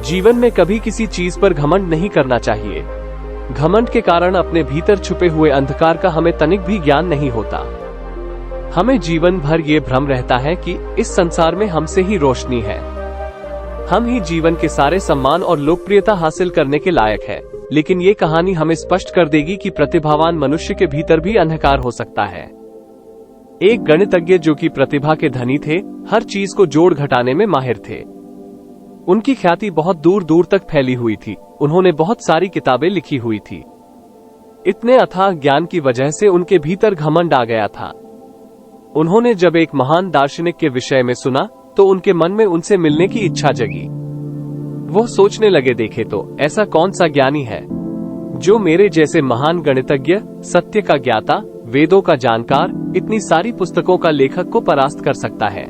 जीवन में कभी किसी चीज पर घमंड नहीं करना चाहिए। घमंड के कारण अपने भीतर छुपे हुए अंधकार का हमें तनिक भी ज्ञान नहीं होता। हमें जीवन भर ये भ्रम रहता है कि इस संसार में हमसे ही रोशनी है, हम ही जीवन के सारे सम्मान और लोकप्रियता हासिल करने के लायक है। लेकिन ये कहानी हमें स्पष्ट कर देगी कि प्रतिभावान मनुष्य के भीतर भी अंधकार हो सकता है। एक गणितज्ञ जो कि प्रतिभा के धनी थे, हर चीज को जोड़ घटाने में माहिर थे। उनकी ख्याति बहुत दूर दूर तक फैली हुई थी। उन्होंने बहुत सारी किताबें लिखी हुई थी। इतने अथाह ज्ञान की वजह से उनके भीतर घमंड आ गया था। उन्होंने जब एक महान दार्शनिक के विषय में सुना तो उनके मन में उनसे मिलने की इच्छा जगी। वो सोचने लगे, देखे तो ऐसा कौन सा ज्ञानी है जो मेरे जैसे महान गणितज्ञ, सत्य का ज्ञाता, वेदों का जानकार, इतनी सारी पुस्तकों का लेखक को परास्त कर सकता है।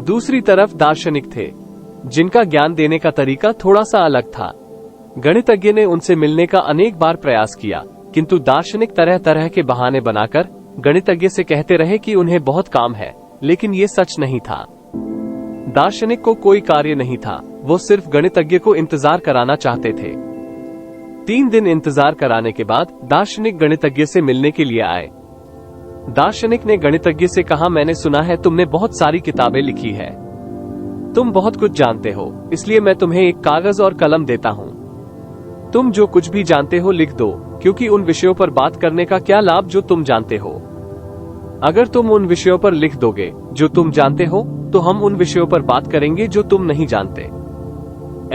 दूसरी तरफ दार्शनिक थे जिनका ज्ञान देने का तरीका थोड़ा सा अलग था। गणितज्ञ ने उनसे मिलने का अनेक बार प्रयास किया, किंतु दार्शनिक तरह तरह के बहाने बनाकर गणितज्ञ से कहते रहे कि उन्हें बहुत काम है। लेकिन ये सच नहीं था। दार्शनिक को कोई कार्य नहीं था, वो सिर्फ गणितज्ञ को इंतजार कराना चाहते थे। 3 दिन इंतजार कराने के बाद दार्शनिक गणितज्ञ से मिलने के लिए आए। दार्शनिक ने गणितज्ञ से कहा, मैंने सुना है तुमने बहुत सारी किताबें लिखी है, तुम बहुत कुछ जानते हो, इसलिए मैं तुम्हें एक कागज और कलम देता हूँ। तुम जो कुछ भी जानते हो लिख दो, क्योंकि उन विषयों पर बात करने का क्या लाभ जो तुम जानते हो। अगर तुम उन विषयों पर लिख दोगे जो तुम जानते हो, तो हम उन विषयों पर बात करेंगे जो तुम नहीं जानते।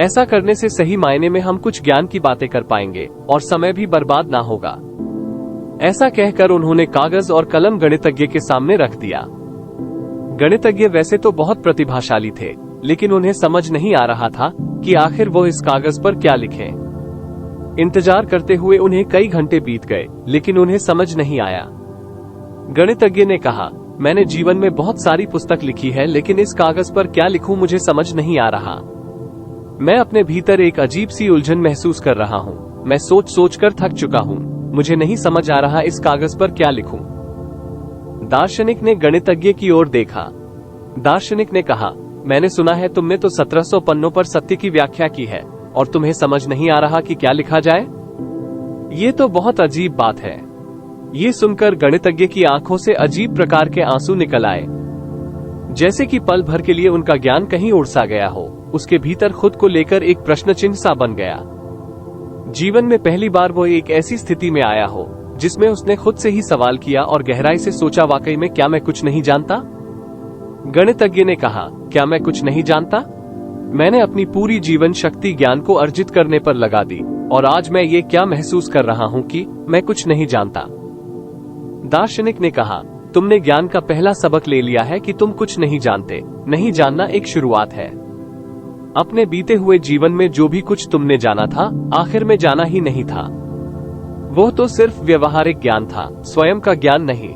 ऐसा करने से सही मायने में हम कुछ ज्ञान की बातें कर पाएंगे और समय भी बर्बाद ना होगा। ऐसा कहकर उन्होंने कागज और कलम गणितज्ञ के सामने रख दिया। गणितज्ञ वैसे तो बहुत प्रतिभाशाली थे, लेकिन उन्हें समझ नहीं आ रहा था कि आखिर वो इस कागज पर क्या लिखें। इंतजार करते हुए उन्हें कई घंटे बीत गए, लेकिन उन्हें समझ नहीं आया। गणितज्ञ ने कहा, मैंने जीवन में बहुत सारी पुस्तक लिखी है, लेकिन इस कागज पर क्या लिखूं मुझे समझ नहीं आ रहा। मैं अपने भीतर एक अजीब सी उलझन महसूस कर रहा हूँ। मैं सोच सोच कर थक चुका हूँ। मुझे नहीं समझ आ रहा इस कागज पर क्या लिखूं। दार्शनिक ने गणितज्ञ की ओर देखा। दार्शनिक ने कहा, मैंने सुना है तुमने तो 1700 पन्नों पर सत्य की व्याख्या की है और तुम्हें समझ नहीं आ रहा कि क्या लिखा जाए। ये तो बहुत अजीब बात है। ये सुनकर गणितज्ञ की आंखों से अजीब प्रकार के आंसू निकल आए, जैसे कि पल भर के लिए उनका ज्ञान कहीं उड़ सा गया हो। उसके भीतर खुद को लेकर एक प्रश्न चिन्ह सा बन गया। जीवन में पहली बार वो एक ऐसी स्थिति में आया हो जिसमें उसने खुद से ही सवाल किया और गहराई से सोचा, वाकई में क्या मैं कुछ नहीं जानता। गणितज्ञ ने कहा, क्या मैं कुछ नहीं जानता? मैंने अपनी पूरी जीवन शक्ति ज्ञान को अर्जित करने पर लगा दी और आज मैं ये क्या महसूस कर रहा हूँ कि मैं कुछ नहीं जानता। दार्शनिक ने कहा, तुमने ज्ञान का पहला सबक ले लिया है कि तुम कुछ नहीं जानते। नहीं जानना एक शुरुआत है। अपने बीते हुए जीवन में जो भी कुछ तुमने जाना था, आखिर में जाना ही नहीं था। वो तो सिर्फ व्यवहारिक ज्ञान था, स्वयं का ज्ञान नहीं।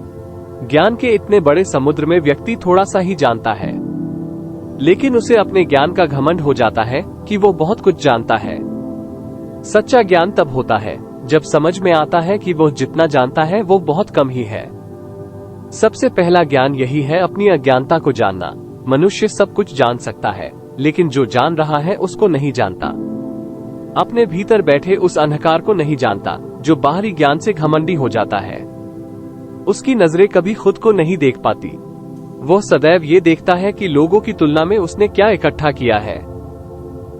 ज्ञान के इतने बड़े समुद्र में व्यक्ति थोड़ा सा ही जानता है, लेकिन उसे अपने ज्ञान का घमंड हो जाता है कि वो बहुत कुछ जानता है। सच्चा ज्ञान तब होता है जब समझ में आता है कि वो जितना जानता है वो बहुत कम ही है। सबसे पहला ज्ञान यही है, अपनी अज्ञानता को जानना। मनुष्य सब कुछ जान सकता है, लेकिन जो जान रहा है उसको नहीं जानता। अपने भीतर बैठे उस अंधकार को नहीं जानता जो बाहरी ज्ञान से घमंडी हो जाता है। उसकी नजरें कभी खुद को नहीं देख पाती। वो सदैव ये देखता है कि लोगों की तुलना में उसने क्या इकट्ठा किया है,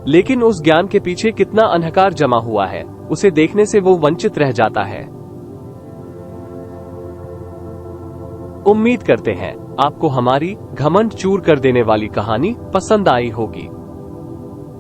लेकिन उस ज्ञान के पीछे कितना अंधकार जमा हुआ है, उसे देखने से वो वंचित रह जाता है। उम्मीद करते हैं आपको हमारी घमंड चूर कर देने वाली कहानी पसंद आई होगी।